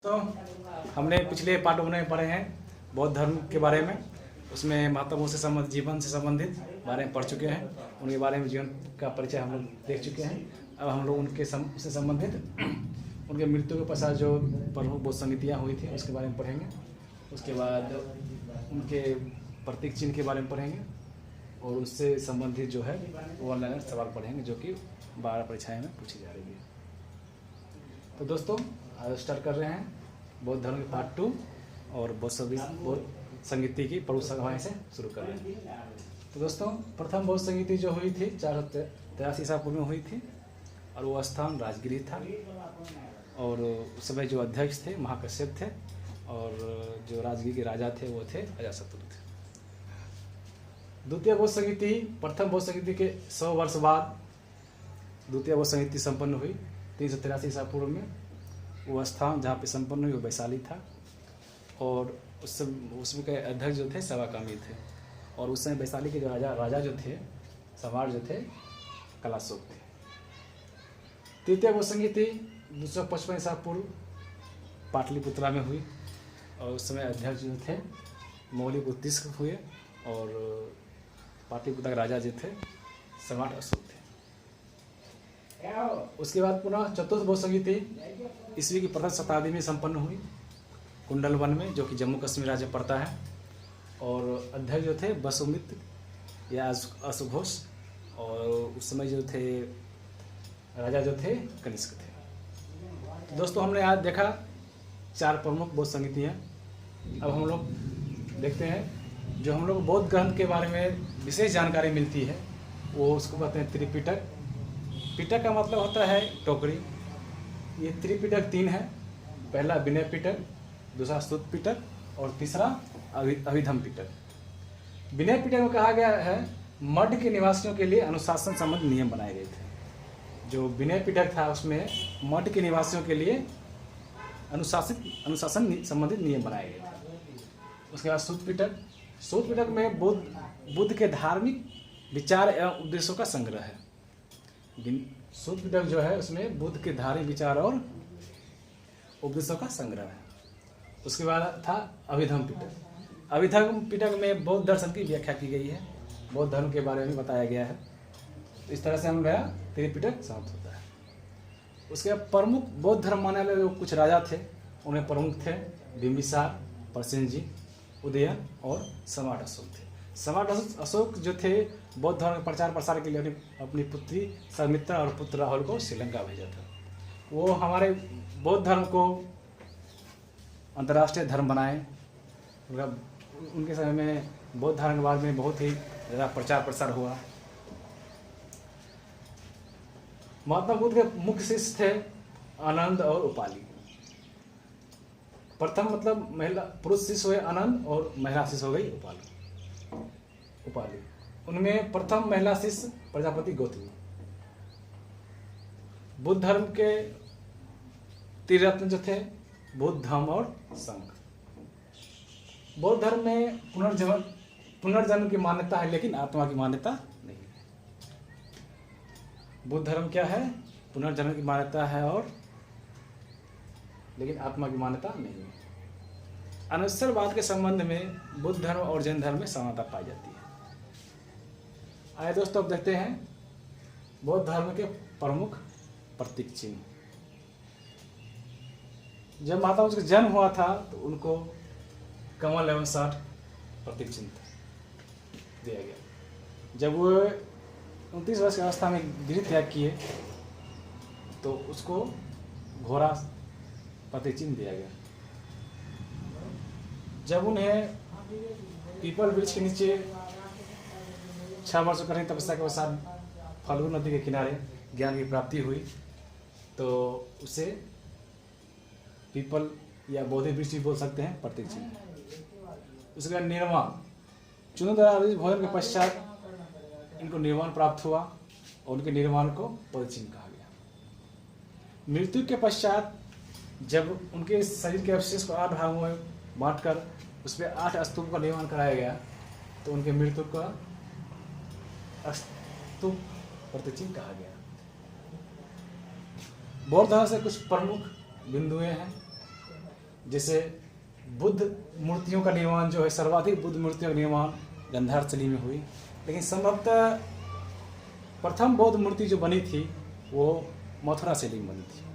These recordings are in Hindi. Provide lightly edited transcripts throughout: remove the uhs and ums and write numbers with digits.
दोस्तों, हमने पिछले पार्ट में पढ़े हैं बौद्ध धर्म के बारे में। उसमें महात्माओं से संबंधित, जीवन से संबंधित बारे में पढ़ चुके हैं। उनके बारे में जीवन का परिचय हम लोग देख चुके हैं। अब हम लोग उनके से संबंधित उनके मृत्यु के पश्चात जो प्रमुख बौद्ध समितियाँ हुई थी उसके बारे में पढ़ेंगे। उसके बाद उनके प्रतीक चिन्ह के बारे में पढ़ेंगे और उससे संबंधित जो है वो ऑनलाइन सवाल पढ़ेंगे जो कि 12 परीक्षाएँ में पूछी जा रही है। तो दोस्तों, आज स्टार्ट कर रहे हैं बौद्ध धर्म के पार्ट 2 और बौद्ध संगीति की प्रमुख सभाएं से शुरू कर रहे हैं। तो दोस्तों, प्रथम बौद्ध संगीति जो हुई थी 483 ईसा पूर्व में हुई थी और वो स्थान राजगिरी था। और उस समय जो अध्यक्ष थे महाकश्यप थे और जो राजगिरी के राजा थे वो थे अजातशत्रु थे। द्वितीय बौद्ध संगीति, प्रथम बौद्ध संगीति के 100 वर्ष बाद द्वितीय बौद्ध संगीति संपन्न हुई 383 ईसा पूर्व में। वो स्थान जहाँ पे संपन्न हुई वो वैशाली था और उसमें के अध्यक्ष जो थे सवाकामी थे। और उस समय वैशाली के जो राजा जो थे, सम्राट जो थे, कलाशोक थे। तृतीय बौद्ध संगीति 255 ईसा पूर्व पाटलिपुत्रा में हुई और उस समय अध्यक्ष जो थे मौलिक हुए और पाटलिपुत्रा के राजा जो थे सम्राट अशोक थे। उसके बाद पुनः चतुर्थ बौद्ध संगीति ईस्वी की प्रथम शताब्दी में संपन्न हुई कुंडल वन में, जो कि जम्मू कश्मीर राज्य पड़ता है। और अध्यक्ष जो थे वसुमित्र या अशुघोष और उस समय जो थे राजा जो थे कनिष्क थे। तो दोस्तों, हमने आज देखा 4 प्रमुख बौद्ध संगीतियाँ। अब हम लोग देखते हैं जो हम लोग बौद्ध ग्रंथ के बारे में विशेष जानकारी मिलती है वो उसको कहते हैं त्रिपिटक। पिटक का मतलब होता है टोकरी। ये त्रिपिटक 3 है। पहला विनय पिटक, दूसरा स्तुत पिटक और तीसरा अभिधम पिटक। विनय पिटक में कहा गया है मठ के निवासियों के लिए अनुशासन संबंधी नियम बनाए गए थे। जो विनय पिटक था उसमें मठ के निवासियों के लिए अनुशासन संबंधित नियम बनाए गए थे। उसके बाद स्तुत पिटक में बुद्ध के धार्मिक विचार एवं उद्देश्यों का संग्रह है। स्तुत पिटक जो है उसमें बुद्ध के धार्मिक विचार और उपदेशों का संग्रह है। उसके बाद था अभिधम पिटक। अभिधम पिटक में बौद्ध दर्शन की व्याख्या की गई है, बौद्ध धर्म के बारे में बताया गया है। तो इस तरह से हम गया त्रिपिटक समाप्त होता है। उसके बाद प्रमुख बौद्ध धर्म मानने वाले जो कुछ राजा थे उनमें प्रमुख थे बिम्बिसार, प्रसेनजी, उदयन और सम्राट अशोक थे। सम्राट अशोक जो थे बौद्ध धर्म के प्रचार प्रसार के लिए अपनी पुत्री सौमित्रा और पुत्र राहुल को श्रीलंका भेजा था। वो हमारे बौद्ध धर्म को अंतर्राष्ट्रीय धर्म बनाए। उनके समय में बौद्ध धर्म के बारे में बहुत ही ज़्यादा प्रचार प्रसार हुआ। महात्मा बुद्ध के मुख्य शिष्य थे आनंद और उपाली। प्रथम मतलब महिला पुरुष शिष्य हुए आनंद और महिला शिष्य हो गई उपाली। उनमें प्रथम महिला शिष्य प्रजापति गौतमी। बुद्ध धर्म के त्रिरत्न जो थे बुद्ध, धम्म और संघ। बौद्ध धर्म में पुनर्जन्म की मान्यता है लेकिन आत्मा की मान्यता नहीं है। बुद्ध धर्म क्या है? पुनर्जन्म की मान्यता है और लेकिन आत्मा की मान्यता नहीं है। अनश्वरवाद के संबंध में बुद्ध धर्म और जैन धर्म में समानता पाई जाती है। आइए दोस्तों, अब देखते हैं बौद्ध धर्म के प्रमुख प्रतीक चिन्ह। जब माता उसका जन्म हुआ था तो उनको कमल एवं साठ प्रतीक चिन्ह दिया गया। जब वो 29 वर्ष की अवस्था में गृह त्याग किए तो उसको घोड़ा प्रतीक चिन्ह दिया गया। जब उन्हें पीपल वृक्ष के नीचे 6 वर्षों कठिन तपस्या के पश्चात फल्गु नदी के किनारे ज्ञान की प्राप्ति हुई तो उसे पीपल या बोधि वृक्ष बोल सकते हैं प्रतीक चिन्ह। उसके बाद निर्वाण, चुनु द्वारा भोजन के पश्चात इनको निर्वाण प्राप्त हुआ और उनके निर्वाण को पद चिन्ह कहा गया। मृत्यु के पश्चात जब उनके शरीर के अवशेष को 8 भागों में बांटकर उसमें 8 स्तूप का निर्माण कराया गया तो उनके मृत्यु का स्तूप प्रतीक चिन्ह कहा गया। बौद्ध धर्म से कुछ प्रमुख बिंदुएं हैं। जैसे बुद्ध मूर्तियों का निर्माण जो है, सर्वाधिक बुद्ध मूर्तियों का निर्माण गांधार शैली में हुई, लेकिन संभवतः प्रथम बौद्ध मूर्ति जो बनी थी वो मथुरा शैली में बनी थी।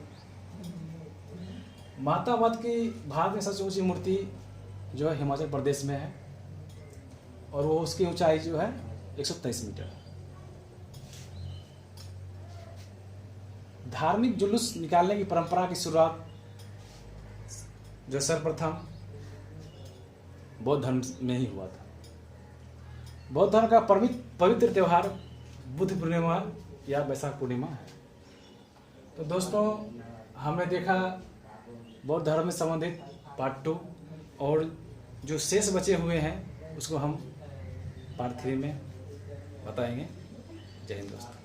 माता मठ की भारत में सबसे ऊंची मूर्ति जो है हिमाचल प्रदेश में है, और वो उसकी ऊंचाई जो है 123 मीटर। धार्मिक जुलूस निकालने की परंपरा की शुरुआत जो सर्वप्रथम बौद्ध धर्म में ही हुआ था। बौद्ध धर्म का पवित्र त्यौहार बुद्ध पूर्णिमा या वैशाख पूर्णिमा है। तो दोस्तों, हमने देखा बौद्ध धर्म में संबंधित पार्ट 2, और जो शेष बचे हुए हैं उसको हम पार्ट 3 में बताएंगे। जय हिंद दोस्तों।